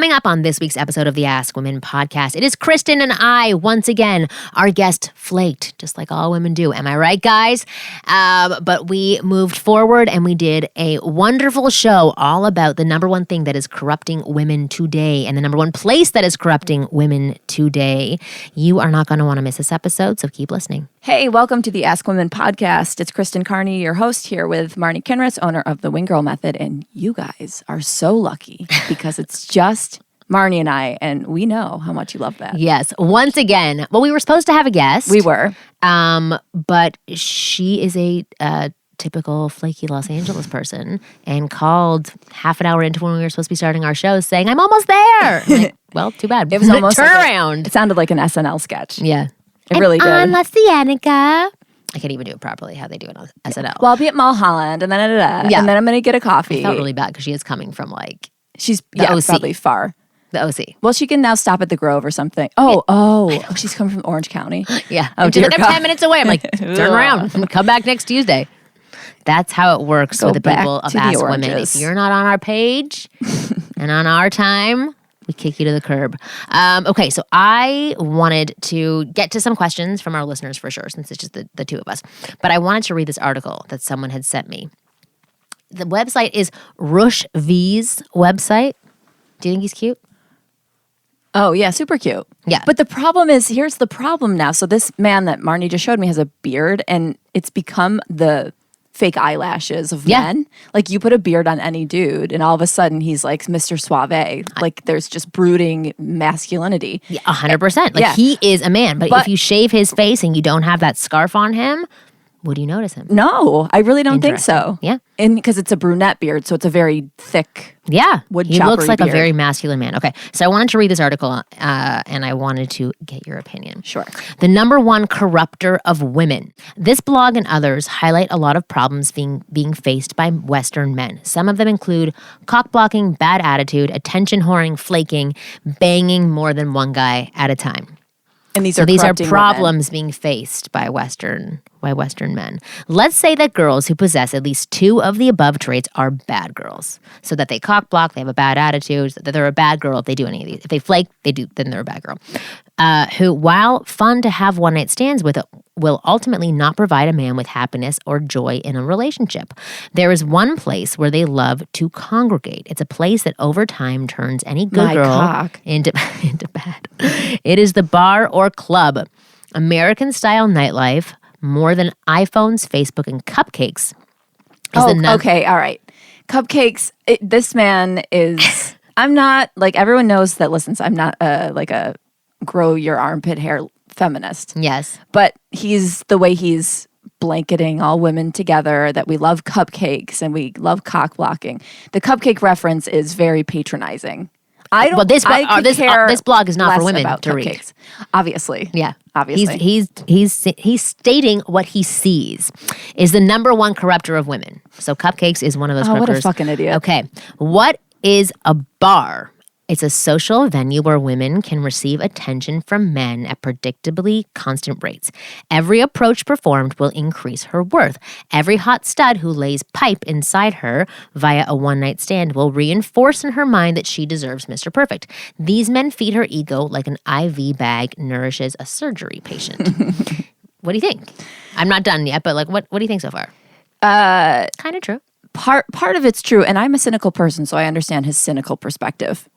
Coming up on this week's episode of the Ask Women podcast, it is Kristen and I, once again. Our guest flaked, just like all women do. Am I right, guys? But we moved forward and we did a wonderful show all about the number one thing that is corrupting women today and the number one place that is corrupting women today. You are not going to want to miss this episode, so keep listening. Hey, welcome to the Ask Women podcast. It's Kristen Carney, your host, here with Marnie Kinrys, owner of the Wing Girl Method. And you guys are so lucky because it's just Marnie and I, and we know how much you love that. Yes. Once again, well, we were supposed to have a guest. We were. But she is a typical flaky Los Angeles person and called half an hour into when we were supposed to be starting our show saying, I'm almost there. I'm like, well, too bad. It was almost turnaround. It sounded like an SNL sketch. Yeah. It really did. On La Cienega. I can't even do it properly how they do it on SNL. Well, I'll be at Mulholland and then and then I'm going to get a coffee. I felt really bad because she is coming from like she's OC. Probably far. The OC. Well, she can now stop at the Grove or something. She's coming from Orange County. Yeah. Oh, She's dear like, God. I'm 10 minutes away. I'm like, turn around and come back next Tuesday. That's how it works with the people of Ask Women. If you're not on our page and on our time, we kick you to the curb. Okay, so I wanted to get to some questions from our listeners for sure, since it's just the two of us. But I wanted to read this article that someone had sent me. The website is Rush V's website. Do you think he's cute? Oh, yeah, super cute. Yeah. But the problem is, here's the problem now. So this man that Marnie just showed me has a beard, and it's become the fake eyelashes of men. Like, you put a beard on any dude, and all of a sudden he's like Mr. Suave. Like, there's just brooding masculinity. Yeah, 100%. Like, he is a man. But if you shave his face and you don't have that scarf on him, would you notice him? No, I really don't think so. Yeah. And because it's a brunette beard, so it's a very thick wood he looks like beard. a very masculine man. Okay, so I wanted to read this article and I wanted to get your opinion. Sure. The number one corrupter of women. This blog and others highlight a lot of problems being faced by Western men. Some of them include cock blocking, bad attitude, attention whoring, flaking, banging more than one guy at a time. And these are corrupting problems women. being faced by Western men. Let's say that girls who possess at least two of the above traits are bad girls. So that they cock block, they have a bad attitude, that they're a bad girl if they do any of these. If they flake, then they're a bad girl. Who, while fun to have one-night stands with, will ultimately not provide a man with happiness or joy in a relationship. There is one place where they love to congregate. It's a place that over time turns any good girl into bad. It is the bar or club. American-style nightlife, more than iPhones, Facebook, and cupcakes. Okay, all right. Cupcakes, this man is... I'm not, like, everyone knows that, listen, I'm not like a grow your armpit hair feminist. Yes. But he's blanketing all women together, that we love cupcakes and we love cock blocking. The cupcake reference is very patronizing. I don't. Well, this blog is not for women to cupcakes. read. Obviously, yeah, obviously. He's stating what he sees is the number one corrupter of women. So cupcakes is one of those. Oh, corruptors. What a fucking idiot! Okay, what is a bar? It's a social venue where women can receive attention from men at predictably constant rates. Every approach performed will increase her worth. Every hot stud who lays pipe inside her via a one-night stand will reinforce in her mind that she deserves Mr. Perfect. These men feed her ego like an IV bag nourishes a surgery patient. What do you think? I'm not done yet, but like, what do you think so far? Kind of true. Part of it's true, and I'm a cynical person, so I understand his cynical perspective.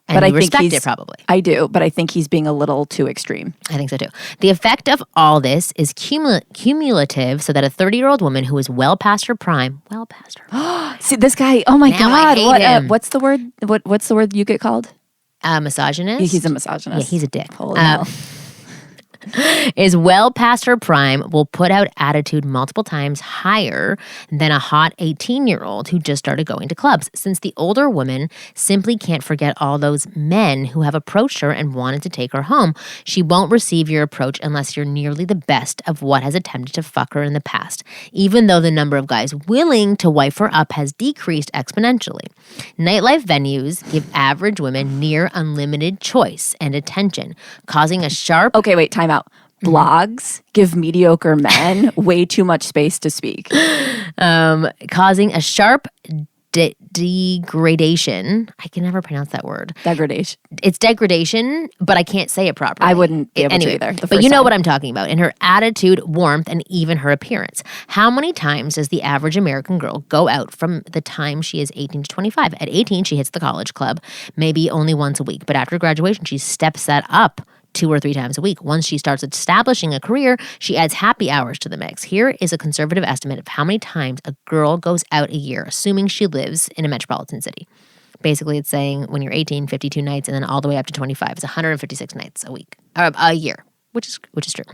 And I respect it probably. I do, but I think he's being a little too extreme. I think so too. The effect of all this is cumulative, so that a 30-year-old woman who is well past her prime, See, this guy, oh my now God. I hate him. What's the word? What's the word you get called? Misogynist? He's a misogynist. Yeah, he's a dick. Holy hell. Is well past her prime, will put out attitude multiple times higher than a hot 18-year-old who just started going to clubs, since the older woman simply can't forget all those men who have approached her and wanted to take her home. She won't receive your approach unless you're nearly the best of what has attempted to fuck her in the past, even though the number of guys willing to wife her up has decreased exponentially. Nightlife venues give average women near unlimited choice and attention, causing a sharp... Okay, wait, time out. Blogs give mediocre men way too much space to speak. Causing a sharp degradation. I can never pronounce that word. Degradation. It's degradation, but I can't say it properly. I wouldn't be able anyway, to either. But you know what I'm talking about. In her attitude, warmth, and even her appearance. How many times does the average American girl go out from the time she is 18 to 25? At 18, she hits the college club, maybe only once a week. But after graduation, she steps that up 2 or 3 times a week. Once she starts establishing a career, she adds happy hours to the mix. Here is a conservative estimate of how many times a girl goes out a year, assuming she lives in a metropolitan city. Basically, it's saying when you're 18, 52 nights, and then all the way up to 25, it's 156 nights a week, or a year, which is true.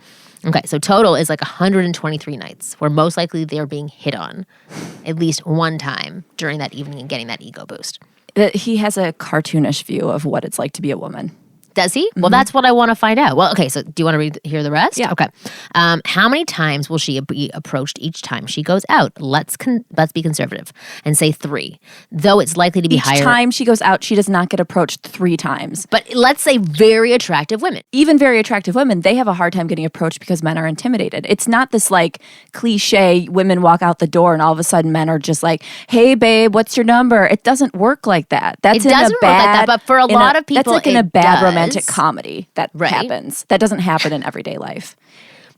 Okay, so total is like 123 nights, where most likely they're being hit on at least one time during that evening and getting that ego boost. He has a cartoonish view of what it's like to be a woman. Does he? Well, that's what I want to find out. Well, okay, so do you want to hear the rest? Yeah. Okay. How many times will she be approached each time she goes out? Let's be conservative and say 3, though it's likely to be higher. Each time she goes out, she does not get approached 3 times. But let's say very attractive women. Even very attractive women, they have a hard time getting approached because men are intimidated. It's not this like cliche, women walk out the door and all of a sudden men are just like, hey babe, what's your number? It doesn't work like that. That's it doesn't work like that, but for a lot of people, that's like in a bad romantic does. comedy that Right. happens. That doesn't happen in everyday life.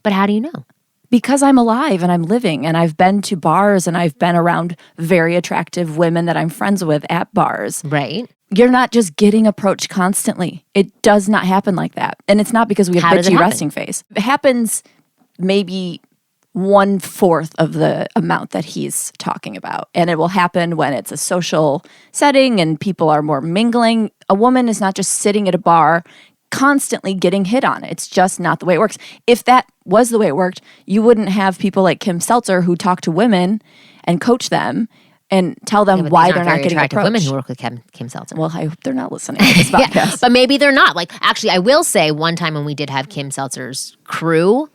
But how do you know? Because I'm alive and I'm living and I've been to bars and I've been around very attractive women that I'm friends with at bars. Right. You're not just getting approached constantly. It does not happen like that. And it's not because we have bitchy resting face. It happens maybe 1/4 of the amount that he's talking about. And it will happen when it's a social setting and people are more mingling. A woman is not just sitting at a bar constantly getting hit on. It's just not the way it works. If that was the way it worked, you wouldn't have people like Kim Seltzer who talk to women and coach them and tell them why they're not getting approached. Women who work with Kim Seltzer. Well, I hope they're not listening to this podcast. Yeah, but maybe they're not. Like, actually, I will say one time when we did have Kim Seltzer's crew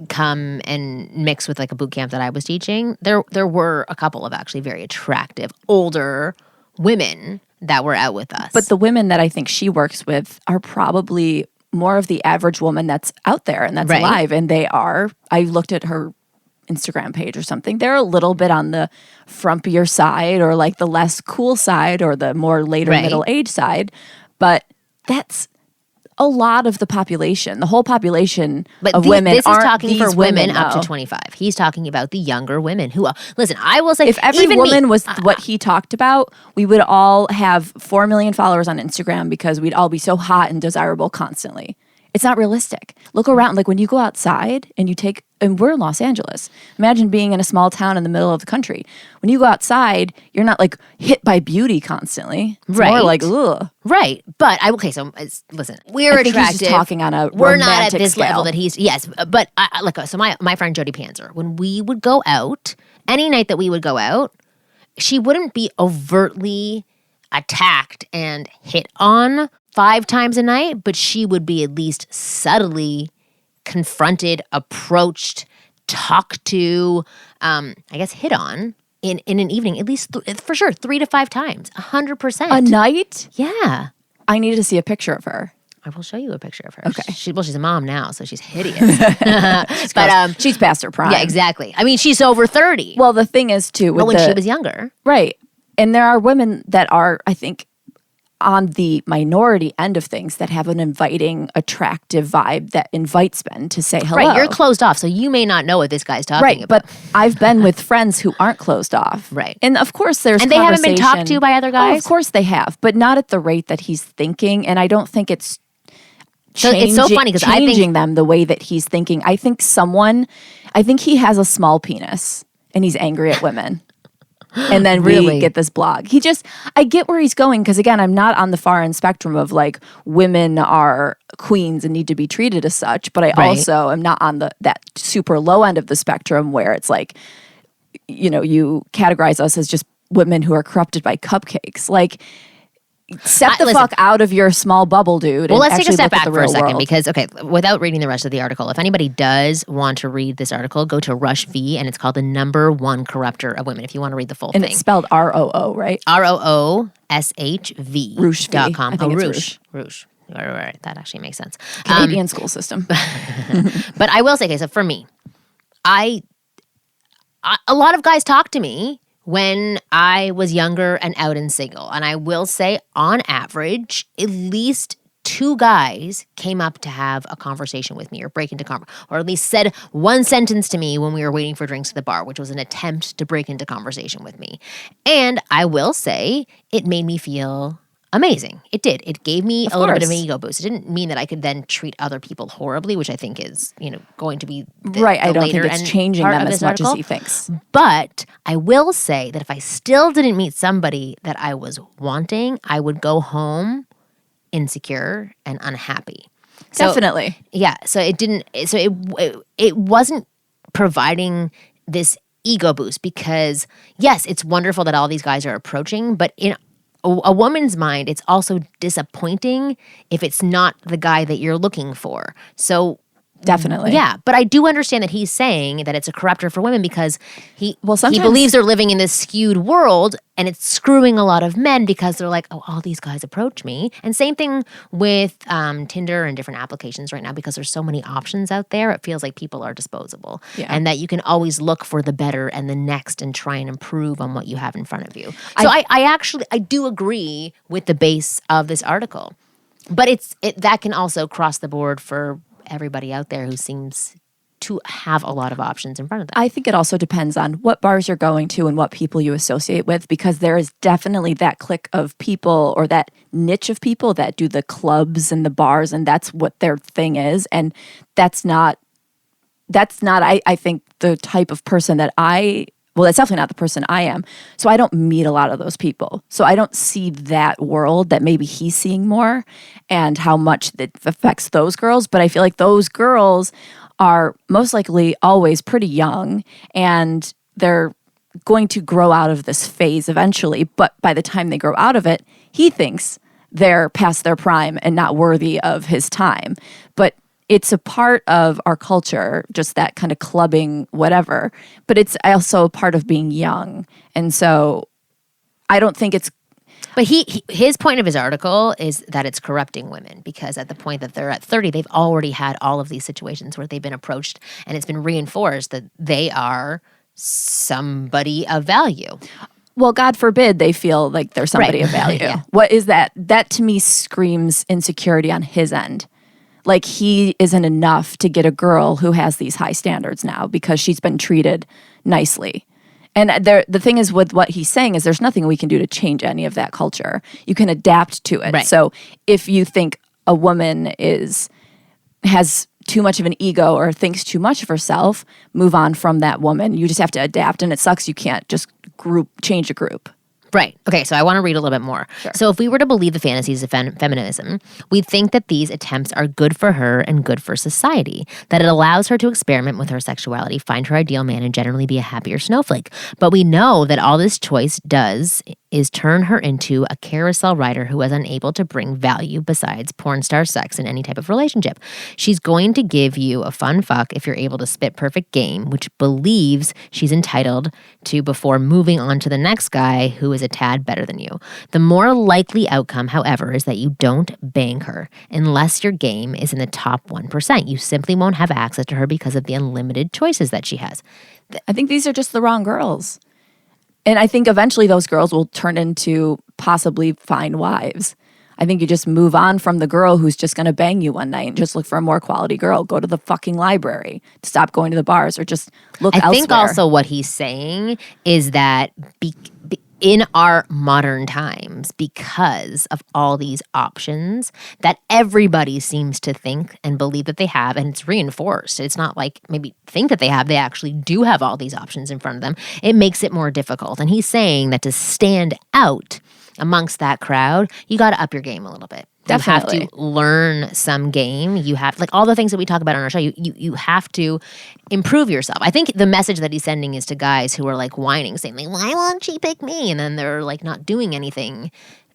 come and mix with like a boot camp that I was teaching, there were a couple of actually very attractive older women that were out with us. But the women that I think she works with are probably more of the average woman that's out there and that's alive. And they are, I looked at her Instagram page or something, they're a little bit on the frumpier side or like the less cool side or the more later middle age side. But that's a lot of the population. The whole population of women this is aren't talking these for women up though. to 25. He's talking about the younger women who, listen, I will say, if every even woman was what he talked about, we would all have 4 million followers on Instagram because we'd all be so hot and desirable constantly. It's not realistic. Look around. Like when you go outside and and we're in Los Angeles. Imagine being in a small town in the middle of the country. When you go outside, you're not like hit by beauty constantly. It's more like, ugh. Right. But listen, we're I think attractive. He's just talking on a we're not at this scale. level that he's, yes. But so my friend Jody Panzer, when we would go out, any night that we would go out, she wouldn't be overtly attacked and hit on 5 times a night, but she would be at least subtly confronted, approached, talked to, hit on in an evening, at least for sure 3 to 5 times, 100%. A night? Yeah. I needed to see a picture of her. I will show you a picture of her. Okay. She's a mom now, so she's hideous. But she's past her prime. Yeah, exactly. I mean, she's over 30. Well, the thing is too, but when she was younger, right? And there are women that are, I think, on the minority end of things that have an inviting, attractive vibe that invites men to say hello. Right, you're closed off, so you may not know what this guy's talking about. But I've been with friends who aren't closed off. Right. And of course there's And they haven't been talked to by other guys? Oh, of course they have, but not at the rate that he's thinking. And I don't think it's it's so funny because I think changing them the way that he's thinking. I think he has a small penis and he's angry at women. And then Really? we get this blog. I get where he's going because, again, I'm not on the far end spectrum of like women are queens and need to be treated as such, but I also am not on that super low end of the spectrum where it's like, you categorize us as just women who are corrupted by cupcakes. Like, step the fuck out of your small bubble, dude. Well, let's take a step back for for a second because, without reading the rest of the article, if anybody does want to read this article, go to Rush V, and it's called The Number One Corrupter of Women, if you want to read the full thing. And it's spelled ROO, right? ROOSHV. Rouge.com. Rouge. Right. That actually makes sense. Canadian school system. But I will say, okay, so for me, a lot of guys talk to me when I was younger and out and single. And I will say, on average, at least 2 guys came up to have a conversation with me or break into or at least said one sentence to me when we were waiting for drinks at the bar, which was an attempt to break into conversation with me. And I will say it made me feel amazing. It did. It gave me a little bit of an ego boost. It didn't mean that I could then treat other people horribly, which I think is, going to be right. I don't think it's changing them as much as he thinks. But I will say that if I still didn't meet somebody that I was wanting, I would go home insecure and unhappy. So, definitely. Yeah. So it didn't. So it wasn't providing this ego boost because yes, it's wonderful that all these guys are approaching, but in a woman's mind, it's also disappointing if it's not the guy that you're looking for. So definitely. Yeah, but I do understand that he's saying that it's a corruptor for women because he sometimes believes they're living in this skewed world and it's screwing a lot of men because they're like, oh, all these guys approach me. And same thing with Tinder and different applications right now because there's so many options out there. It feels like people are disposable and that you can always look for the better and the next and try and improve on what you have in front of you. So I do agree with the base of this article, but that can also cross the board for everybody out there who seems to have a lot of options in front of them. I think it also depends on what bars you're going to and what people you associate with, because there is definitely that clique of people or that niche of people that do the clubs and the bars, and that's what their thing is. And that's not I think the type of person that that's definitely not the person I am. So I don't meet a lot of those people. So I don't see that world that maybe he's seeing more and how much that affects those girls. But I feel like those girls are most likely always pretty young and they're going to grow out of this phase eventually. But by the time they grow out of it, he thinks they're past their prime and not worthy of his time. But it's a part of our culture, just that kind of clubbing, whatever. But it's also a part of being young. And so I don't think it's... But his point of his article is that it's corrupting women because at the point that they're at 30, they've already had all of these situations where they've been approached and it's been reinforced that they are somebody of value. Well, God forbid they feel like they're somebody of value. Yeah. What is that? That to me screams insecurity on his end. Like he isn't enough to get a girl who has these high standards now because she's been treated nicely. And the thing is with what he's saying is there's nothing we can do to change any of that culture. You can adapt to it. Right. So if you think a woman has too much of an ego or thinks too much of herself, move on from that woman. You just have to adapt, and it sucks you can't just change a group. Right. Okay, so I want to read a little bit more. Sure. So if we were to believe the fantasies of feminism, we'd think that these attempts are good for her and good for society, that it allows her to experiment with her sexuality, find her ideal man, and generally be a happier snowflake. But we know that all this choice does is turn her into a carousel rider who is unable to bring value besides porn star sex in any type of relationship. She's going to give you a fun fuck if you're able to spit perfect game, which believes she's entitled to before moving on to the next guy who is a tad better than you. The more likely outcome, however, is that you don't bang her unless your game is in the top 1%. You simply won't have access to her because of the unlimited choices that she has. I think these are just the wrong girls. And I think eventually those girls will turn into possibly fine wives. I think you just move on from the girl who's just going to bang you one night and just look for a more quality girl. Go to the fucking library. Stop going to the bars or just look elsewhere. I think also what he's saying is that in our modern times, because of all these options that everybody seems to think and believe that they have, and it's reinforced. It's not like maybe think that they have, they actually do have all these options in front of them. It makes it more difficult. And he's saying that to stand out amongst that crowd, you got to up your game a little bit. Definitely. You have to learn some game. You have, like all the things that we talk about on our show, you have to improve yourself. I think the message that he's sending is to guys who are like whining, saying like, why won't she pick me? And then they're like not doing anything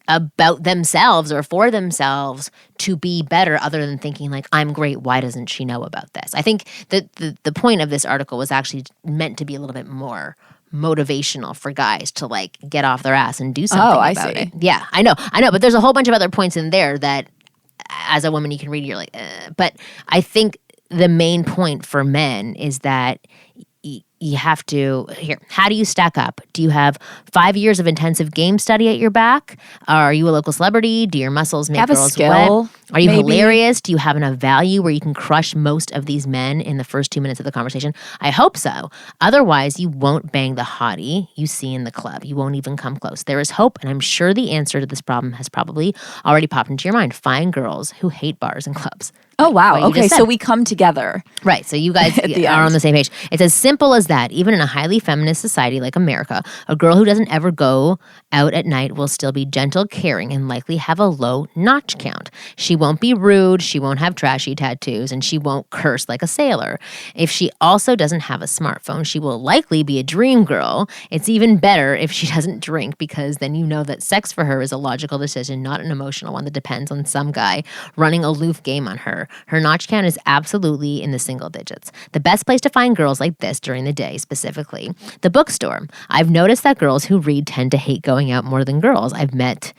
about themselves or for themselves to be better other than thinking like, I'm great, why doesn't she know about this? I think that the point of this article was actually meant to be a little bit more motivational for guys to like get off their ass and do something about it. Yeah, I know. But there's a whole bunch of other points in there that as a woman you can read, you're like, but I think the main point for men is that you have to, here, how do you stack up? Do you have 5 years of intensive game study at your back? Are you a local celebrity? Do your muscles make Have a girls skill, wet? Are you maybe. hilarious? Do you have enough value where you can crush most of these men in the first 2 minutes of the conversation? I hope so. Otherwise, you won't bang the hottie you see in the club. You won't even come close. There is hope, and I'm sure the answer to this problem has probably already popped into your mind. Find girls who hate bars and clubs. Oh, wow. What you Okay, just said. so we come together. Right, so you guys the are end. on the same page. It's as simple as that. Even in a highly feminist society like America, a girl who doesn't ever go out at night will still be gentle, caring, and likely have a low notch count. She won't be rude, she won't have trashy tattoos, and she won't curse like a sailor. If she also doesn't have a smartphone, she will likely be a dream girl. It's even better if she doesn't drink, because then you know that sex for her is a logical decision, not an emotional one that depends on some guy running a aloof game on her. Her notch count is absolutely in the single digits. The best place to find girls like this during the day, specifically, the bookstore. I've noticed that girls who read tend to hate going out more than girls I've met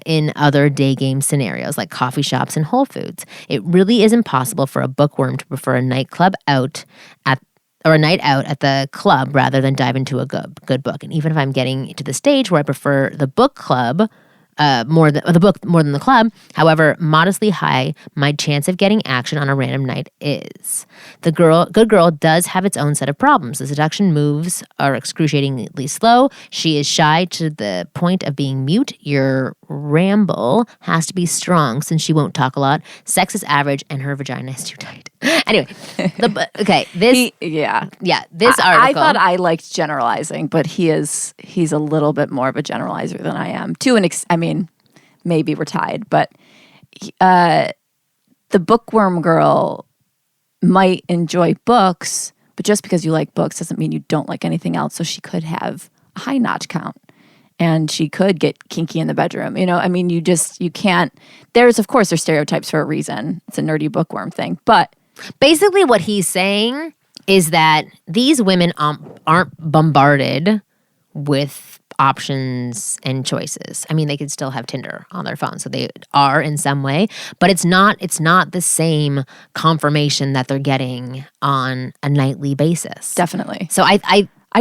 in other day game scenarios like coffee shops and Whole Foods. It really is impossible for a bookworm to prefer a nightclub out at or a night out at the club rather than dive into a good book. And even if I'm getting to the stage where I prefer the book club more than the club, however modestly high my chance of getting action on a random night is. The good girl does have its own set of problems. The seduction moves are excruciatingly slow. She is shy to the point of being mute. Your ramble has to be strong since she won't talk a lot. Sex is average and her vagina is too tight. Anyway, this article. I thought I liked generalizing, but he's a little bit more of a generalizer than I am. Maybe we're tied, but the bookworm girl might enjoy books, but just because you like books doesn't mean you don't like anything else. So she could have a high notch count. And she could get kinky in the bedroom. You can't. There's stereotypes for a reason. It's a nerdy bookworm thing. But basically what he's saying is that these women aren't bombarded with options and choices. I mean, they could still have Tinder on their phone, so they are in some way, but it's not the same confirmation that they're getting on a nightly basis. Definitely. So I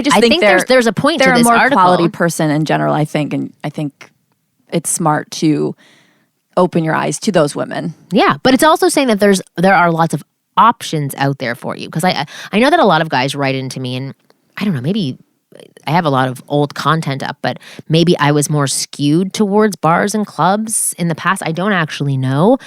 just think there's a point to they're this a more article. Quality person in general, I think, and I think it's smart to open your eyes to those women. Yeah, but it's also saying that there are lots of options out there for you, because I know that a lot of guys write into me, and I don't know, maybe I have a lot of old content up, but maybe I was more skewed towards bars and clubs in the past. I don't actually know,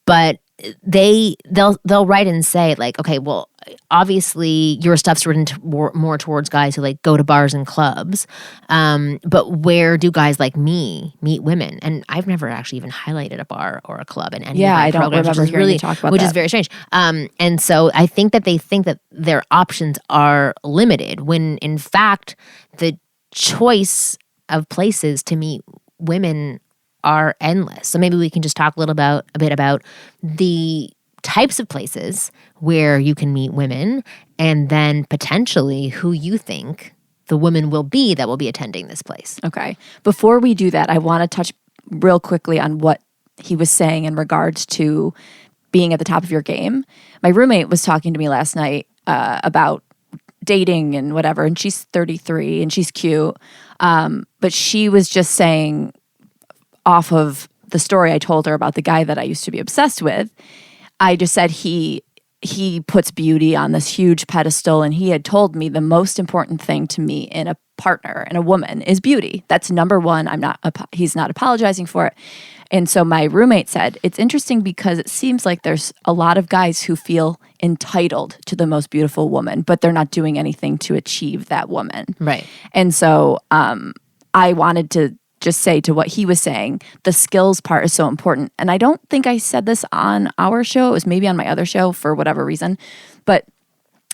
but they'll write and say like, okay, well, obviously your stuff's written more towards guys who like go to bars and clubs, but where do guys like me meet women? And I've never actually even highlighted a bar or a club in any of my I don't programs, remember hearing you talk about which that. is very strange. And so I think that they think that their options are limited when in fact the choice of places to meet women are endless. So maybe we can just talk a bit about the types of places where you can meet women, and then potentially who you think the women will be that will be attending this place. Okay. Before we do that, I want to touch real quickly on what he was saying in regards to being at the top of your game. My roommate was talking to me last night about dating and whatever, and she's 33 and she's cute. But she was just saying, off of the story I told her about the guy that I used to be obsessed with, I just said he puts beauty on this huge pedestal, and he had told me the most important thing to me in a partner and a woman is beauty. That's number one. He's not apologizing for it. And so my roommate said, it's interesting because it seems like there's a lot of guys who feel entitled to the most beautiful woman, but they're not doing anything to achieve that woman. Right. And so I wanted to just say to what he was saying, the skills part is so important. And I don't think I said this on our show. It was maybe on my other show for whatever reason. But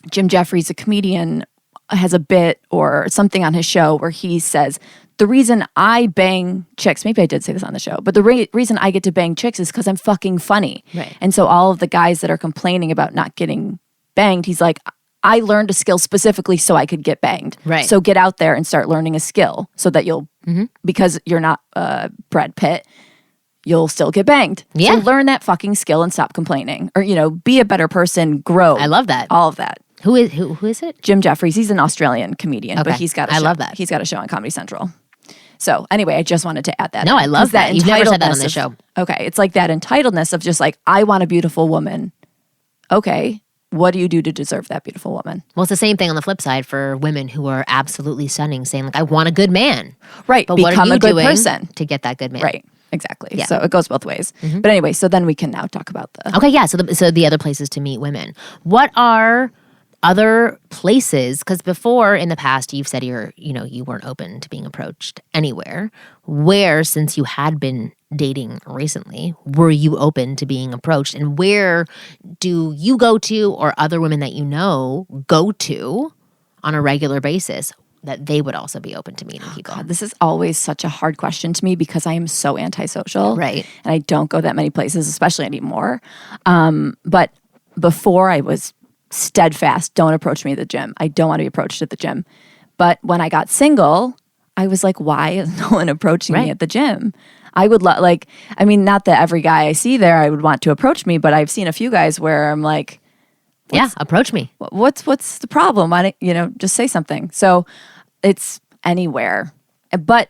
Jim Jeffries, a comedian, has a bit or something on his show where he says, the reason I bang chicks, maybe I did say this on the show, but the reason I get to bang chicks is because I'm fucking funny. Right. And so all of the guys that are complaining about not getting banged, he's like, I learned a skill specifically so I could get banged. Right. So get out there and start learning a skill so that you'll, because you're not Brad Pitt, you'll still get banged. Yeah. So learn that fucking skill and stop complaining. Or, be a better person, grow. I love that. All of that. Who is it? Jim Jeffries. He's an Australian comedian, but Okay. he's got a I show. love that. He's got a show on Comedy Central. So anyway, I just wanted to add that. No, in, I love 'cause that. You've never said that on entitledness the of- show. Okay, it's like that entitledness of just like, I want a beautiful woman. Okay, what do you do to deserve that beautiful woman? Well, it's the same thing on the flip side for women who are absolutely stunning, saying like, "I want a good man." Right, But what are become you a good doing person. to get that good man? Right, exactly. Yeah. So it goes both ways. But anyway, so then we can now talk about the... Okay, yeah. So the other places to meet women. What are other places? Because before in the past, you've said you weren't open to being approached anywhere. Where, since you had been dating recently, were you open to being approached? And where do you go to, or other women that you know go to on a regular basis, that they would also be open to meeting people? God, this is always such a hard question to me because I am so antisocial. Right. And I don't go that many places, especially anymore. But before I was steadfast, don't approach me at the gym. I don't want to be approached at the gym. But when I got single, I was like, why is no one approaching me at the gym? I would not that every guy I see there I would want to approach me, but I've seen a few guys where I'm like, Yeah, approach me. what's the problem? Why don't just say something? So it's anywhere. But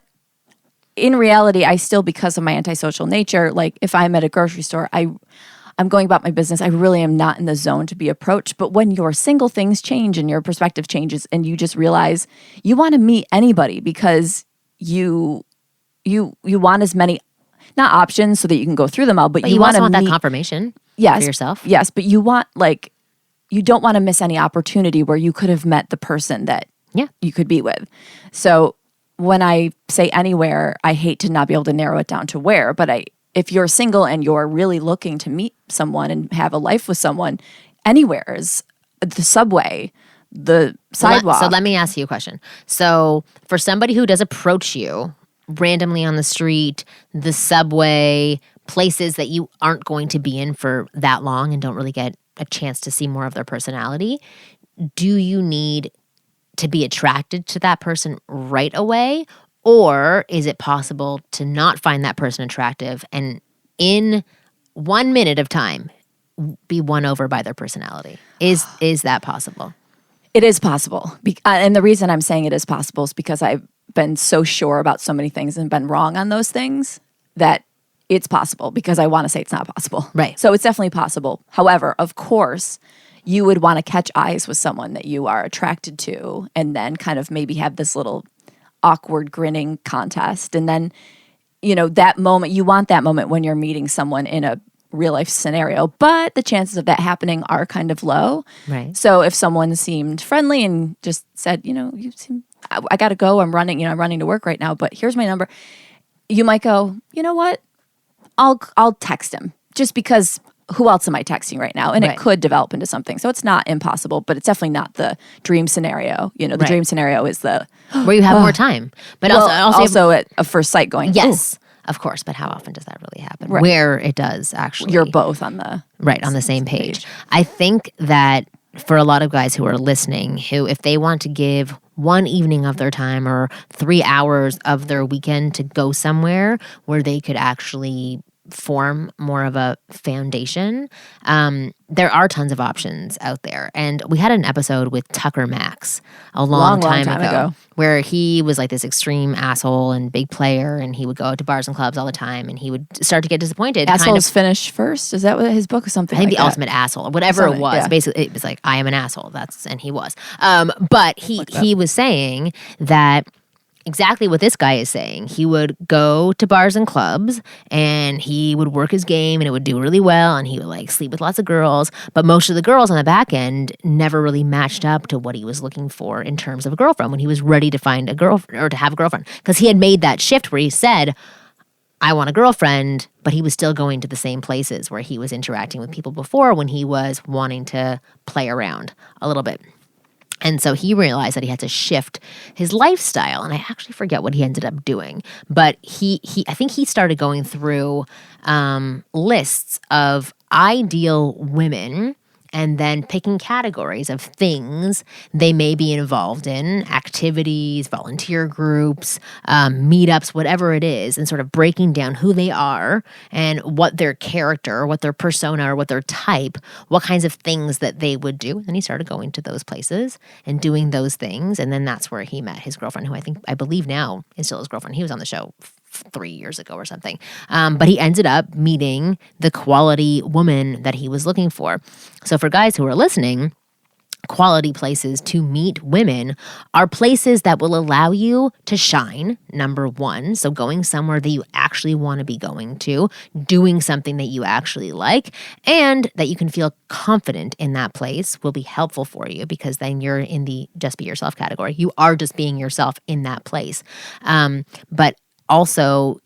in reality, I still, because of my antisocial nature, like if I'm at a grocery store, I'm going about my business. I really am not in the zone to be approached. But when you're single, things change and your perspective changes, and you just realize you want to meet anybody because you want as many, not options so that you can go through them all, but you also want meet, that confirmation yes, for yourself. Yes, but you don't want to miss any opportunity where you could have met the person that you could be with. So when I say anywhere, I hate to not be able to narrow it down to where, but if you're single and you're really looking to meet someone and have a life with someone, anywhere is the subway, the sidewalk. So let me ask you a question. So for somebody who does approach you randomly on the street, the subway, places that you aren't going to be in for that long and don't really get a chance to see more of their personality, do you need to be attracted to that person right away? Or is it possible to not find that person attractive and in 1 minute of time be won over by their personality? Is that possible? It is possible. And the reason I'm saying it is possible is because I've been so sure about so many things and been wrong on those things that it's possible, because I want to say it's not possible. Right. So it's definitely possible. However, of course, you would want to catch eyes with someone that you are attracted to and then kind of maybe have this little awkward grinning contest. And then, that moment, you want that moment when you're meeting someone in a real life scenario, but the chances of that happening are kind of low. Right. So if someone seemed friendly and just said, I got to go, I'm running to work right now, but here's my number. You might go, you know what? I'll text him, just because who else am I texting right now? And Right. it could develop into something. So it's not impossible, but it's definitely not the dream scenario. The dream scenario is the Where you have more time. But also at a first sight going, yes, of course. But how often does that really happen? Right. Where it does actually. you're both on the on the same page. I think that for a lot of guys who are listening, who if they want to give one evening of their time or 3 hours of their weekend to go somewhere where they could actually form more of a foundation, there are tons of options out there. And we had an episode with Tucker Max a long time ago where he was like this extreme asshole and big player, and he would go out to bars and clubs all the time, and he would start to get disappointed. Assholes Finish First. Is that what his book or something? I think like the that? ultimate asshole, whatever it was. Yeah. Basically, it was like, I am an asshole. And he was. But he was saying that exactly what this guy is saying. He would go to bars and clubs and he would work his game and it would do really well, and he would like sleep with lots of girls, but most of the girls on the back end never really matched up to what he was looking for in terms of a girlfriend when he was ready to find a girlfriend or to have a girlfriend, because he had made that shift where he said, I want a girlfriend, but he was still going to the same places where he was interacting with people before when he was wanting to play around a little bit. And so he realized that he had to shift his lifestyle, and I actually forget what he ended up doing. But I think he started going through lists of ideal women and then picking categories of things they may be involved in, activities, volunteer groups, meetups, whatever it is, and sort of breaking down who they are and what their character, what their persona, or what their type, what kinds of things that they would do. And then he started going to those places and doing those things. And then that's where he met his girlfriend, who I believe now is still his girlfriend. He was on the show 3 years ago or something. But he ended up meeting the quality woman that he was looking for. So for guys who are listening, quality places to meet women are places that will allow you to shine, number one. So going somewhere that you actually want to be going to, doing something that you actually like, and that you can feel confident in that place will be helpful for you, because then you're in the just be yourself category. You are just being yourself in that place. But also,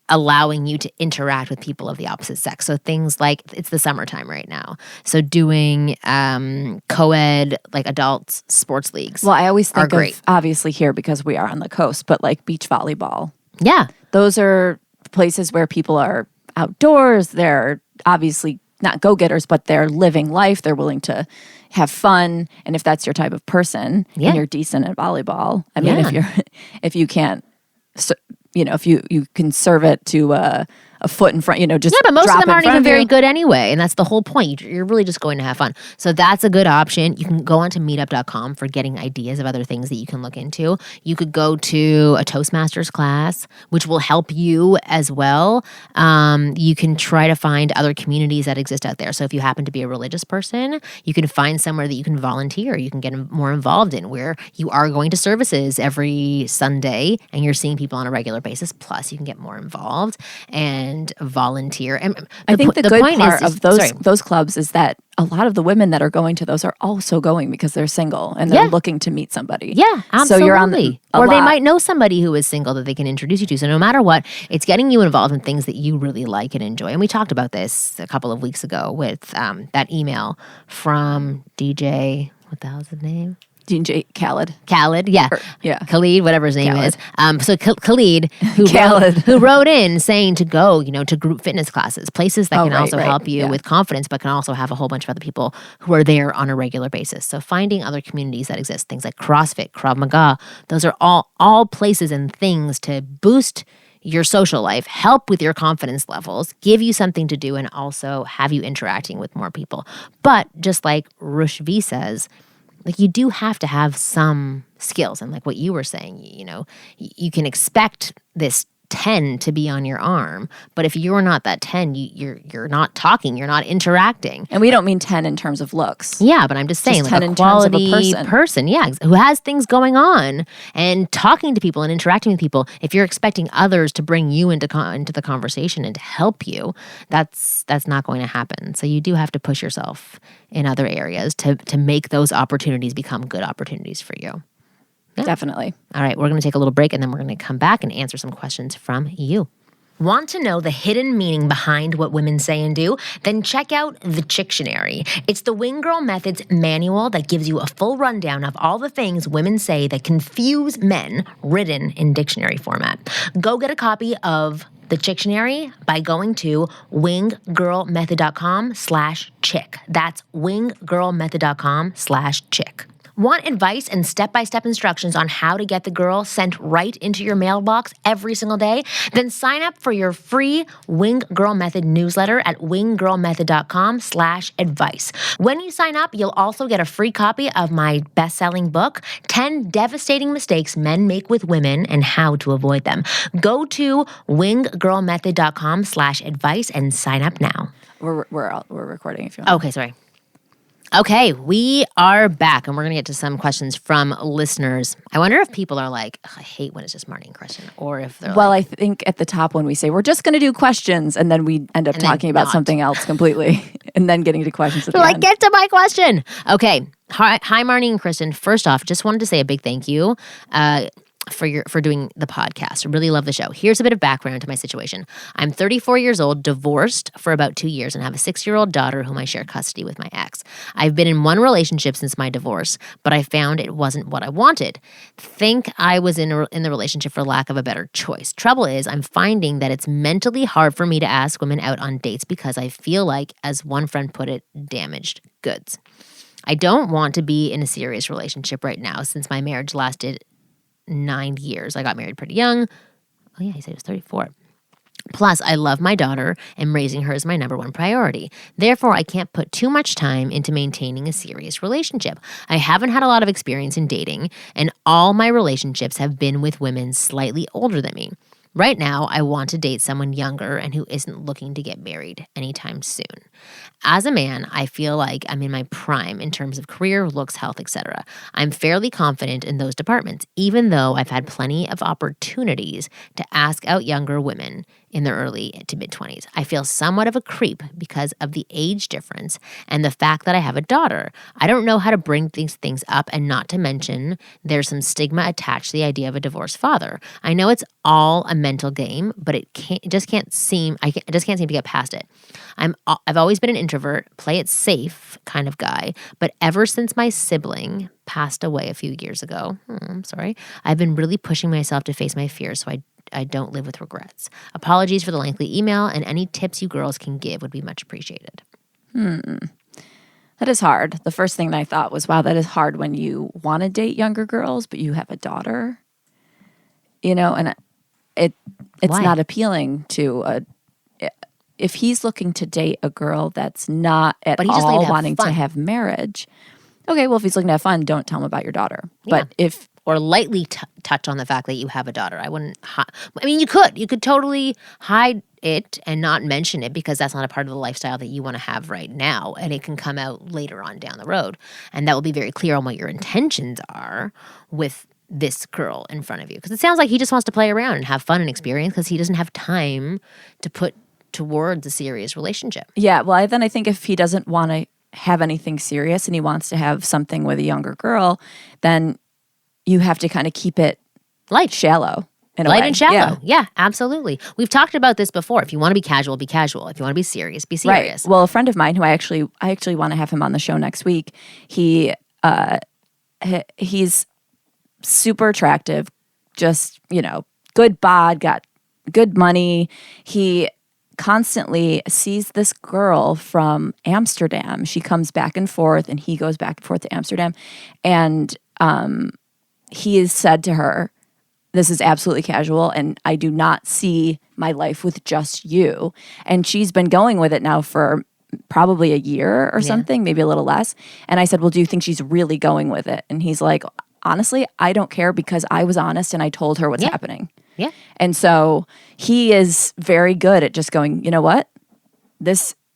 allowing you to interact with people of the opposite sex. So things like, it's the summertime right now. So doing co-ed, like adult sports leagues. Well, I always think of, obviously here because we are on the coast, but like beach volleyball. Yeah. Those are places where people are outdoors. They're obviously not go-getters, but they're living life. They're willing to have fun. And if that's your type of person and you're decent at volleyball, I mean, if you can't, if you can serve it to a foot in front, just but most of them aren't even very you. good anyway, and that's the whole point. You're really just going to have fun. So that's a good option. You can go onto meetup.com for getting ideas of other things that you can look into. You could go to a Toastmasters class, which will help you as well. You can try to find other communities that exist out there. So if you happen to be a religious person, you can find somewhere that you can volunteer, you can get more involved in, where you are going to services every Sunday and you're seeing people on a regular basis. Plus, you can get more involved and volunteer. And I think the good part of those clubs is that a lot of the women that are going to those are also going because they're single and they're looking to meet somebody. Yeah, absolutely. So you're on the, or they might know somebody who is single that they can introduce you to. So no matter what, it's getting you involved in things that you really like and enjoy. And we talked about this a couple of weeks ago with that email from DJ, what the hell's his name? DJ Khaled. Yeah. Khalid, whatever his name is. So Khalid, who wrote in saying to go, to group fitness classes, places that can also help you with confidence, but can also have a whole bunch of other people who are there on a regular basis. So finding other communities that exist, things like CrossFit, Krav Maga, those are all places and things to boost your social life, help with your confidence levels, give you something to do, and also have you interacting with more people. But just like Rush V says, like, you do have to have some skills. And like what you were saying, you can expect this 10 to be on your arm, but if you're not that 10, you're not talking, you're not interacting. And we don't mean 10 in terms of looks. Yeah, but I'm just saying, like a quality person, who has things going on and talking to people and interacting with people. If you're expecting others to bring you into the conversation and to help you, that's not going to happen. So you do have to push yourself in other areas to make those opportunities become good opportunities for you. Yeah. Definitely. All right, we're going to take a little break, and then we're going to come back and answer some questions from you. Want to know the hidden meaning behind what women say and do? Then check out The Chictionary. It's the Wing Girl Method's manual that gives you a full rundown of all the things women say that confuse men, written in dictionary format. Go get a copy of The Chictionary by going to winggirlmethod.com/chick. That's winggirlmethod.com/chick. Want advice and step-by-step instructions on how to get the girl sent right into your mailbox every single day? Then sign up for your free Wing Girl Method newsletter at winggirlmethod.com/advice. When you sign up, you'll also get a free copy of my best-selling book, 10 Devastating Mistakes Men Make with Women and How to Avoid Them. Go to winggirlmethod.com/advice and sign up now. We're recording if you want. Okay, sorry. Okay, we are back, and we're going to get to some questions from listeners. I wonder if people are like, I hate when it's just Marnie and Kristen, or if they're I think at the top when we say, we're just going to do questions, and then we end up talking about something else completely, and then getting to questions at the end. Get to my question. Okay, hi Marnie and Kristen. First off, just wanted to say a big thank you. for doing the podcast. I really love the show. Here's a bit of background to my situation. I'm 34 years old, divorced for about 2 years, and have a 6-year-old daughter whom I share custody with my ex. I've been in one relationship since my divorce, but I found it wasn't what I wanted. Think I was in the relationship for lack of a better choice. Trouble is, I'm finding that it's mentally hard for me to ask women out on dates because I feel like, as one friend put it, damaged goods. I don't want to be in a serious relationship right now since my marriage lasted 9 years. I got married pretty young. Oh yeah, he said he was 34. Plus, I love my daughter and raising her is my number one priority. Therefore, I can't put too much time into maintaining a serious relationship. I haven't had a lot of experience in dating, and all my relationships have been with women slightly older than me. Right now, I want to date someone younger and who isn't looking to get married anytime soon. As a man, I feel like I'm in my prime in terms of career, looks, health, etc. I'm fairly confident in those departments, even though I've had plenty of opportunities to ask out younger women in their early to mid-20s. I feel somewhat of a creep because of the age difference and the fact that I have a daughter. I don't know how to bring these things up, and not to mention there's some stigma attached to the idea of a divorced father. I know it's all a mental game, but I just can't seem to get past it. I've always been an introvert, play it safe kind of guy, but ever since my sibling passed away a few years ago, I'm sorry, I've been really pushing myself to face my fears so I don't live with regrets. Apologies for the lengthy email, and any tips you girls can give would be much appreciated. That is hard. The first thing that I thought was, wow, that is hard when you want to date younger girls, but you have a daughter. And it's Why? not appealing to if he's looking to date a girl that's not at all wanting to have marriage. Okay, well, if he's looking to have fun, don't tell him about your daughter. Yeah. But or lightly touch on the fact that you have a daughter. I wouldn't. You could totally hide it and not mention it because that's not a part of the lifestyle that you want to have right now, and it can come out later on down the road, and that will be very clear on what your intentions are with this girl in front of you. Because it sounds like he just wants to play around and have fun and experience because he doesn't have time to put towards a serious relationship. Yeah, well, I think if he doesn't want to have anything serious and he wants to have something with a younger girl, then you have to kind of keep it light, shallow. Light and shallow. Yeah, absolutely. We've talked about this before. If you want to be casual, be casual. If you want to be serious, be serious. Right. Well, a friend of mine who I actually want to have him on the show next week, he's super attractive, just, good bod, got good money. He constantly sees this girl from Amsterdam. She comes back and forth, and he goes back and forth to Amsterdam. And he has said to her, this is absolutely casual, and I do not see my life with just you. And she's been going with it now for probably a year or something, maybe a little less. And I said, well, do you think she's really going with it? And he's like, honestly, I don't care because I was honest and I told her what's happening. Yeah. And so he is very good at just going, you know what?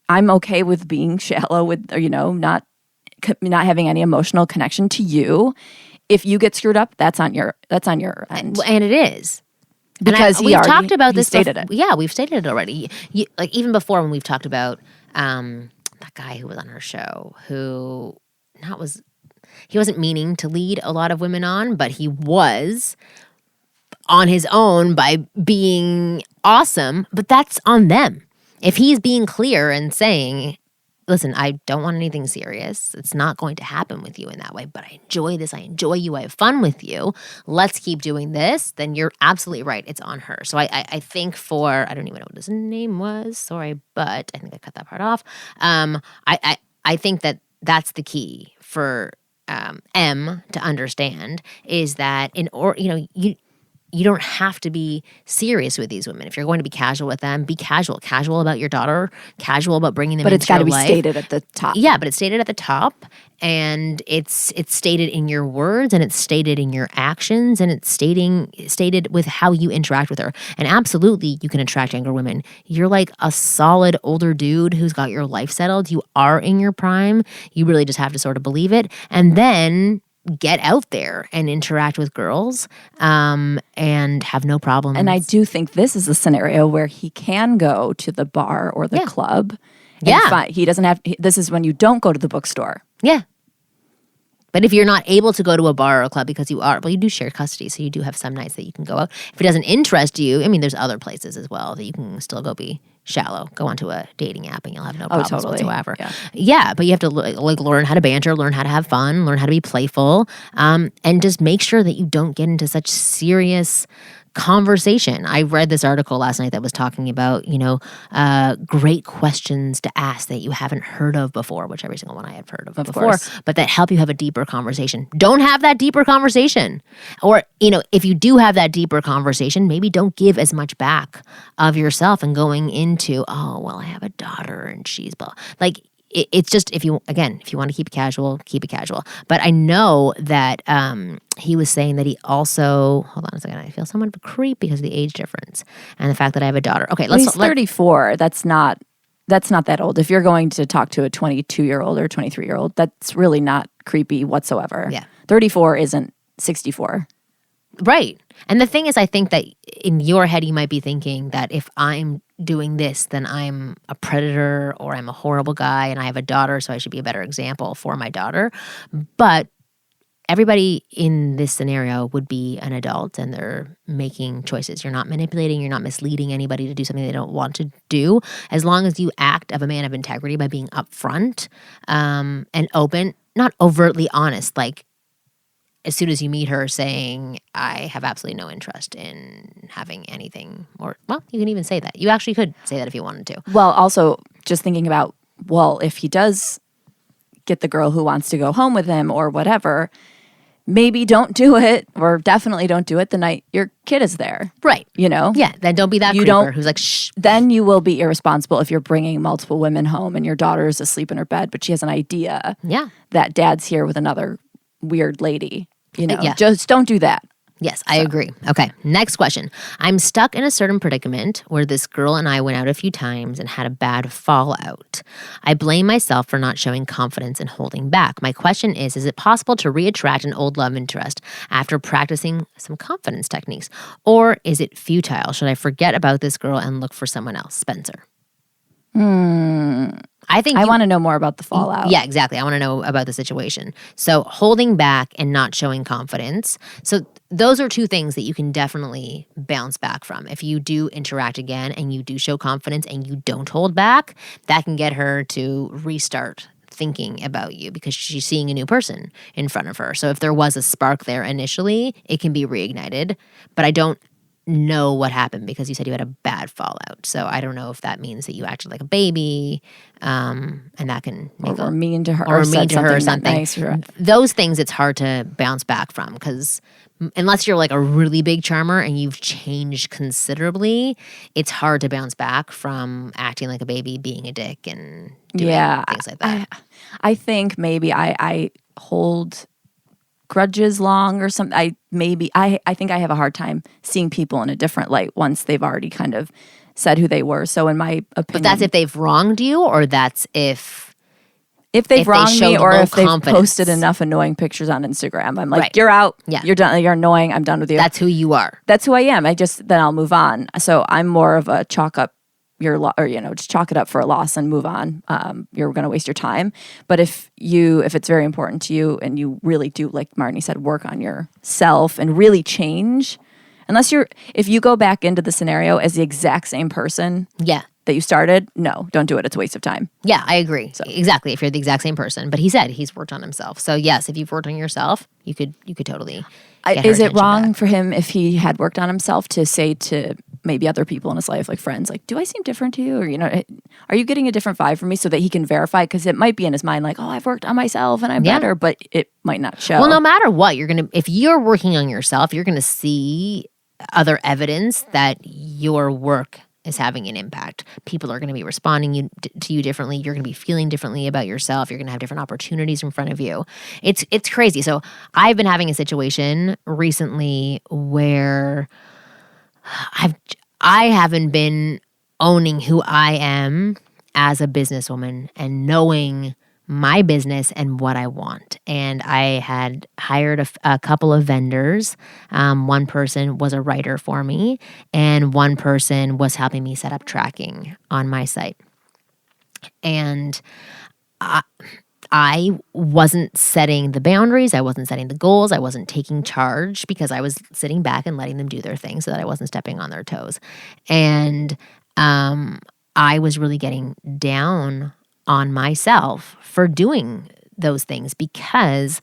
I'm okay with being shallow with, not having any emotional connection to you. If you get screwed up, that's on your end. And it is. Because we've talked about this. Stated it. Yeah, we've stated it already. Even before when we've talked about that guy who was on our show he wasn't meaning to lead a lot of women on, but he was on his own by being awesome. But that's on them. If he's being clear and saying, listen, I don't want anything serious. It's not going to happen with you in that way, but I enjoy this. I enjoy you. I have fun with you. Let's keep doing this. Then you're absolutely right. It's on her. So I think I don't even know what his name was. Sorry, but I think I cut that part off. I think that that's the key for M to understand is that you don't have to be serious with these women. If you're going to be casual with them, be casual. Casual about your daughter, casual about bringing them into your life. But it's got to be stated at the top. Yeah, but it's stated at the top, and it's stated in your words, and it's stated in your actions, and it's stated with how you interact with her. And absolutely, you can attract younger women. You're like a solid older dude who's got your life settled. You are in your prime. You really just have to sort of believe it. And then get out there and interact with girls and have no problem. And I do think this is a scenario where he can go to the bar or the club. Yeah. He doesn't have, this is when you don't go to the bookstore. Yeah. But if you're not able to go to a bar or a club because you do share custody, so you do have some nights that you can go out. If it doesn't interest you, I mean, there's other places as well that you can still go be shallow. Go onto a dating app and you'll have no problems whatsoever. Yeah, but you have to learn how to banter, learn how to have fun, learn how to be playful, and just make sure that you don't get into such serious conversation. I read this article last night that was talking about, great questions to ask that you haven't heard of before, which every single one I have heard of before, course. but that help you have a deeper conversation. Don't have that deeper conversation. Or, if you do have that deeper conversation, maybe don't give as much back of yourself and going into, oh, well, I have a daughter and she's blah. Like, it's just, if you want to keep it casual, keep it casual. But I know that he was saying that he also, hold on a second, I feel somewhat of a creep because of the age difference and the fact that I have a daughter. Okay, he's 34. That's not that old. If you're going to talk to a 22-year-old or 23-year-old, that's really not creepy whatsoever. Yeah. 34 isn't 64. Right. And the thing is, I think that in your head, you might be thinking that if I'm doing this, then I'm a predator or I'm a horrible guy and I have a daughter, so I should be a better example for my daughter. But everybody in this scenario would be an adult and they're making choices. You're not manipulating, you're not misleading anybody to do something they don't want to do. As long as you act of a man of integrity by being upfront and open, not overtly honest, like as soon as you meet her saying, I have absolutely no interest in having anything, or, well, you can even say that. You actually could say that if you wanted to. Well, also just thinking about, well, if he does get the girl who wants to go home with him or whatever, maybe don't do it, or definitely don't do it the night your kid is there. Right. Yeah, then don't be that creeper who's like, shh. Then you will be irresponsible if you're bringing multiple women home and your daughter is asleep in her bed, but she has an idea that dad's here with another weird lady. Just don't do that. Yes, I agree. Okay, next question. I'm stuck in a certain predicament where this girl and I went out a few times and had a bad fallout. I blame myself for not showing confidence and holding back. My question is it possible to reattract an old love interest after practicing some confidence techniques? Or is it futile? Should I forget about this girl and look for someone else? Spencer. I want to know more about the fallout. Yeah, exactly. I want to know about the situation. So holding back and not showing confidence. So those are two things that you can definitely bounce back from. If you do interact again and you do show confidence and you don't hold back, that can get her to restart thinking about you because she's seeing a new person in front of her. So if there was a spark there initially, it can be reignited. But I don't know what happened because you said you had a bad fallout. So I don't know if that means that you acted like a baby, and that can make or mean to her, or mean to her or something. Nice. Those things it's hard to bounce back from because unless you're like a really big charmer and you've changed considerably, it's hard to bounce back from acting like a baby, being a dick, and doing things like that. I think maybe I hold grudges long or something. I think I have a hard time seeing people in a different light once they've already kind of said who they were. So in my opinion, but that's if they've wronged you, or that's if they've wronged me, or if they've confidence. posted enough annoying pictures on Instagram. I'm like, right. You're out. Yeah. You're done. You're annoying. I'm done with you. That's who you are. That's who I am. Then I'll move on. So I'm more of a chalk up just chalk it up for a loss and move on. You're going to waste your time. But if it's very important to you and you really do, like Marnie said, work on yourself and really change, if you go back into the scenario as the exact same person that you started, no, don't do it. It's a waste of time. Yeah, I agree. So. Exactly. If you're the exact same person. But he said he's worked on himself. So yes, if you've worked on yourself, you could totally get her Is it wrong back. for him if he had worked on himself to say to maybe other people in his life, like friends, like, do I seem different to you? Or, are you getting a different vibe from me, so that he can verify? Because it might be in his mind like, oh, I've worked on myself and I'm better, but it might not show. Well, no matter what, if you're working on yourself, you're going to see other evidence that your work is having an impact. People are going to be responding to you differently. You're going to be feeling differently about yourself. You're going to have different opportunities in front of you. It's crazy. So I've been having a situation recently where I haven't been owning who I am as a businesswoman and knowing my business and what I want. And I had hired a couple of vendors. One person was a writer for me, and one person was helping me set up tracking on my site. And I wasn't setting the boundaries. I wasn't setting the goals. I wasn't taking charge because I was sitting back and letting them do their thing so that I wasn't stepping on their toes. And I was really getting down on myself for doing those things because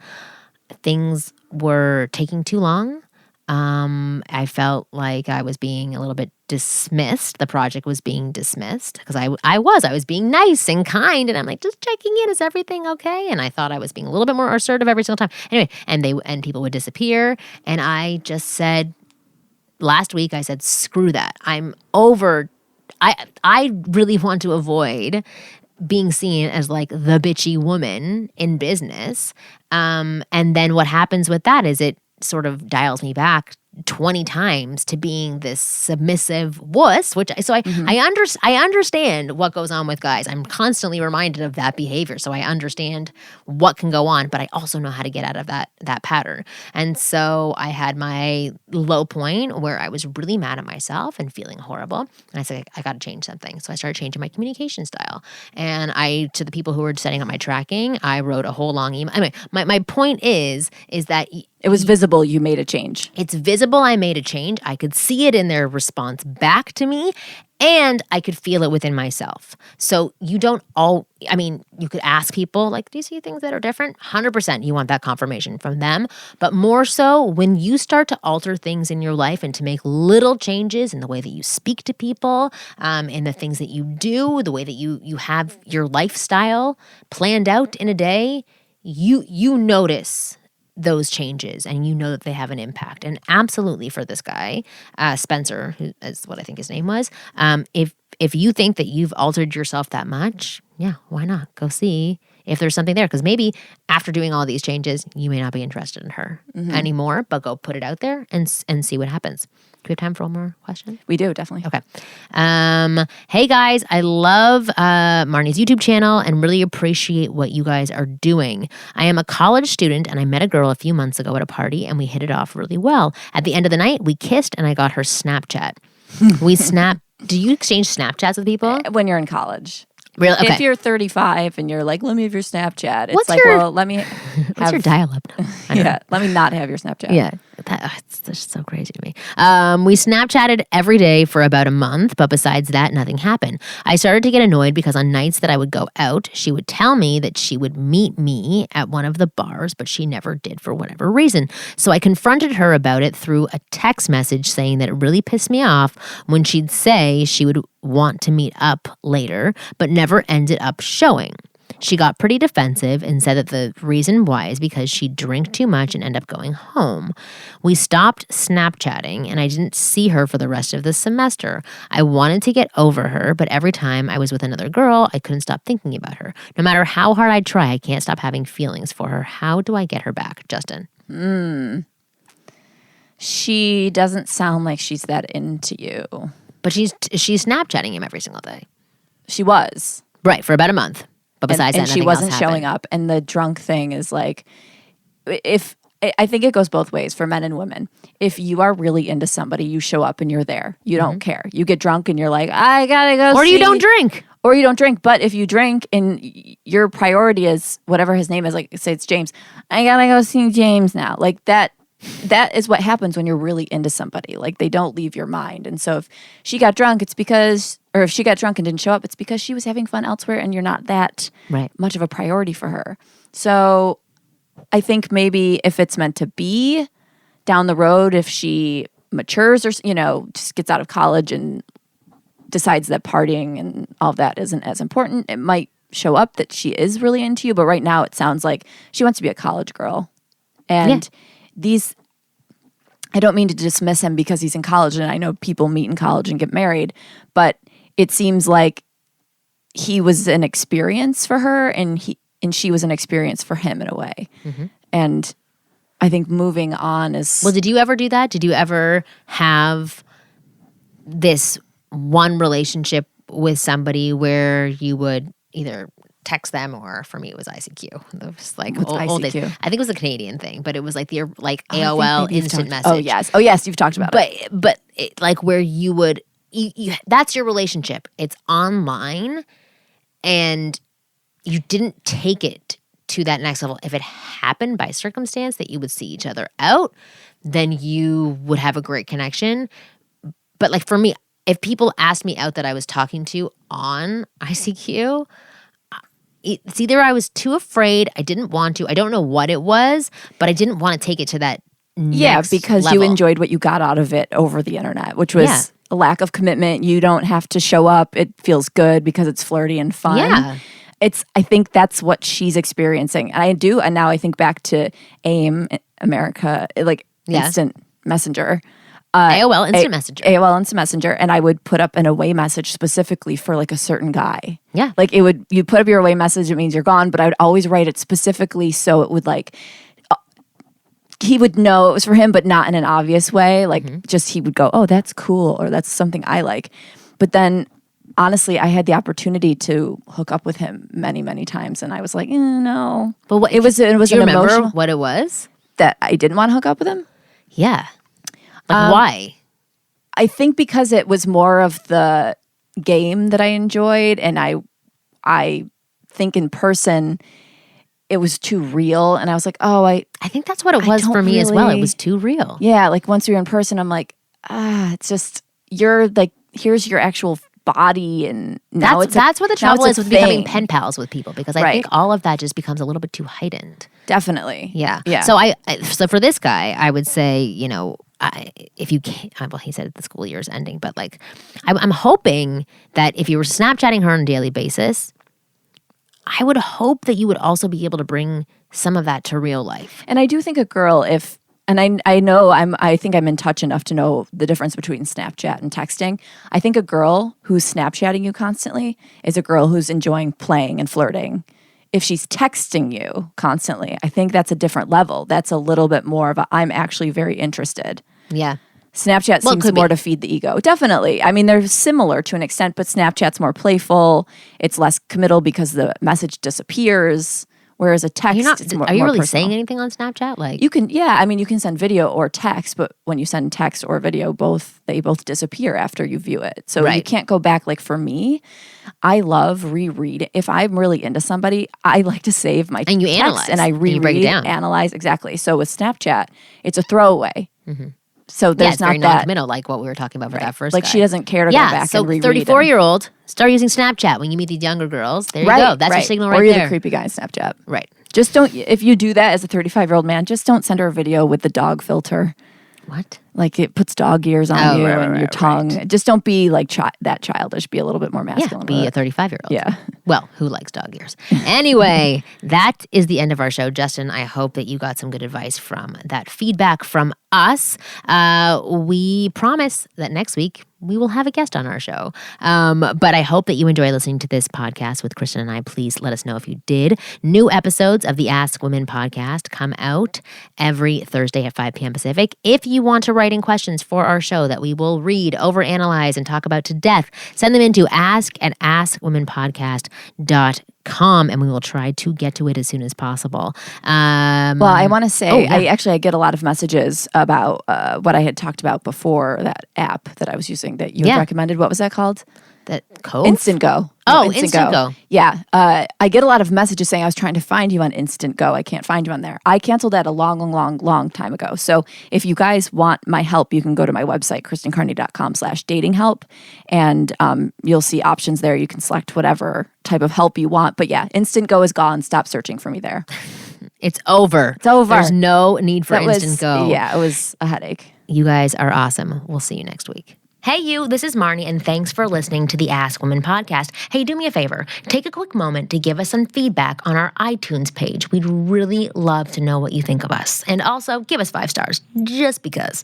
things were taking too long. I felt like I was being a little bit dismissed. The project was being dismissed because I was being nice and kind, and I'm like, just checking in, is everything okay? And I thought I was being a little bit more assertive every single time. Anyway, and people would disappear, and I just said last week, I said, screw that. I'm over. I really want to avoid being seen as like the bitchy woman in business. And then what happens with that is it sort of dials me back 20 times to being this submissive wuss, I understand what goes on with guys. I'm constantly reminded of that behavior, so I understand what can go on, but I also know how to get out of that pattern. And so I had my low point where I was really mad at myself and feeling horrible. And I said, I got to change something. So I started changing my communication style. And to the people who were setting up my tracking, I wrote a whole long email. Anyway, my point is that it was visible you made a change. It's visible I made a change. I could see it in their response back to me, and I could feel it within myself. So you could ask people, like, do you see things that are different? 100% you want that confirmation from them. But more so, when you start to alter things in your life and to make little changes in the way that you speak to people, in the things that you do, the way that you have your lifestyle planned out in a day, you notice those changes and you know that they have an impact. And absolutely for this guy, Spencer, who is what I think his name was, if you think that you've altered yourself that much, yeah, why not? Go see if there's something there. Because maybe after doing all these changes, you may not be interested in her anymore, but go put it out there and see what happens. Do we have time for one more question? We do, definitely. Okay. Hey guys, I love Marnie's YouTube channel and really appreciate what you guys are doing. I am a college student and I met a girl a few months ago at a party and we hit it off really well. At the end of the night, we kissed and I got her Snapchat. Do you exchange Snapchats with people? When you're in college. Really? Okay. If you're 35 and you're like, let me have your Snapchat. It's let me have... What's your dial-up now? Yeah, let me not have your Snapchat. Yeah, it's just so crazy to me. We Snapchatted every day for about a month, but besides that, nothing happened. I started to get annoyed because on nights that I would go out, she would tell me that she would meet me at one of the bars, but she never did for whatever reason. So I confronted her about it through a text message saying that it really pissed me off when she'd say she would want to meet up later, but never ended up showing. She got pretty defensive and said that the reason why is because she'd drink too much and end up going home. We stopped Snapchatting and I didn't see her for the rest of the semester. I wanted to get over her, but every time I was with another girl, I couldn't stop thinking about her. No matter how hard I try, I can't stop having feelings for her. How do I get her back, Justin? She doesn't sound like she's that into you. But she's Snapchatting him every single day. She was. Right, for about a month. But besides that, she wasn't showing up. And the drunk thing is like, I think it goes both ways for men and women. If you are really into somebody, you show up and you're there. You don't care. You get drunk and you're like, I gotta go. Or you don't drink. Or you don't drink. But if you drink and your priority is whatever his name is, like say it's James, I gotta go see James now. Like that is what happens when you're really into somebody. Like they don't leave your mind. And so if she got drunk, it's because, or if she got drunk and didn't show up, it's because she was having fun elsewhere and you're not that much of a priority for her. So I think maybe if it's meant to be down the road, if she matures or, just gets out of college and decides that partying and all of that isn't as important, it might show up that she is really into you. But right now it sounds like she wants to be a college girl. And I don't mean to dismiss him because he's in college, and I know people meet in college and get married, but it seems like he was an experience for her and she was an experience for him in a way. Mm-hmm. And I think moving on is... Well, did you ever do that? Did you ever have this one relationship with somebody where you would either text them, or for me it was ICQ. It was like old days. I think it was a Canadian thing, but it was like the AOL instant message. Oh yes, you've talked about it. But like where you would, that's your relationship. It's online, and you didn't take it to that next level. If it happened by circumstance that you would see each other out, then you would have a great connection. But like for me, if people asked me out that I was talking to on ICQ, it's either I was too afraid, I didn't want to, I don't know what it was, but I didn't want to take it to that next because level. you enjoyed what you got out of it over the internet, which was a lack of commitment. You don't have to show up. It feels good because it's flirty and fun. Yeah. I think that's what she's experiencing. And I do, and now I think back to AIM, America, like Instant Messenger. AOL Instant Messenger. AOL Instant Messenger, and I would put up an away message specifically for like a certain guy. Yeah. Like you put up your away message, it means you're gone, but I would always write it specifically so it would like, he would know it was for him, but not in an obvious way. Like just he would go, oh, that's cool, or that's something I like. But then honestly, I had the opportunity to hook up with him many, many times, and I was like, no. But what, it was do you an remember emotional what it was? that I didn't want to hook up with him. Yeah. Like why? I think because it was more of the game that I enjoyed, and I think in person it was too real, and I was like, oh, I think that's what it was for me as well. It was too real. Yeah, like once we were in person, I'm like, it's just you're like, here's your actual body, and now that's what the trouble is with becoming pen pals with people, because I think all of that just becomes a little bit too heightened. Definitely. Yeah. Yeah. So for this guy, I would say, if you can't, well, he said the school year is ending, but like, I'm hoping that if you were Snapchatting her on a daily basis, I would hope that you would also be able to bring some of that to real life. And I do think a girl, I think I'm in touch enough to know the difference between Snapchat and texting. I think a girl who's Snapchatting you constantly is a girl who's enjoying playing and flirting. If she's texting you constantly, I think that's a different level. That's a little bit more of I'm actually very interested. Yeah. Snapchat seems more to feed the ego. Definitely. I mean, they're similar to an extent, but Snapchat's more playful. It's less committal because the message disappears. Whereas a text, it's more Are you really personal. saying anything on Snapchat? Like you can, you can send video or text, but when you send text or video, they both disappear after you view it. So you can't go back. Like for me, I love rereading. If I'm really into somebody, I like to save my and you text analyze and I reread, and you break it down. Analyze exactly. So with Snapchat, it's a throwaway. Mm-hmm. So there's it's not very that non-committal, like what we were talking about for that first like guy. she doesn't care to go back and reread. 34-year-old, start using Snapchat when you meet these younger girls. There you go. That's your signal right there. Or you're the creepy guy in Snapchat. Right. Just don't, if you do that as a 35-year-old man, just don't send her a video with the dog filter. What? Like it puts dog ears on and your tongue. Right. Just don't be like that childish. Be a little bit more masculine. Yeah, be a 35-year-old. Yeah. Well, who likes dog ears? Anyway, that is the end of our show. Justin, I hope that you got some good advice from that feedback from us. We promise that next week we will have a guest on our show. But I hope that you enjoy listening to this podcast with Kristen and I. Please let us know if you did. New episodes of the Ask Women podcast come out every Thursday at 5 p.m. Pacific. If you want to write in questions for our show that we will read, overanalyze, and talk about to death, send them into ask@askwomenpodcast.com, and we will try to get to it as soon as possible. Well, I want to say, I get a lot of messages about what I had talked about before, that app that I was using that you had recommended. What was that called? That Cove? Instant Go. Oh, Instant Go. Yeah. I get a lot of messages saying I was trying to find you on Instant Go. I can't find you on there. I canceled that a long time ago. So if you guys want my help, you can go to my website, kristencarney.com/dating help. And you'll see options there. You can select whatever type of help you want. But yeah, Instant Go is gone. Stop searching for me there. It's over. It's over. There's no need for Instant Go. Yeah, it was a headache. You guys are awesome. We'll see you next week. Hey you, this is Marnie, and thanks for listening to the Ask Women podcast. Hey, do me a favor. Take a quick moment to give us some feedback on our iTunes page. We'd really love to know what you think of us. And also, give us 5 stars, just because.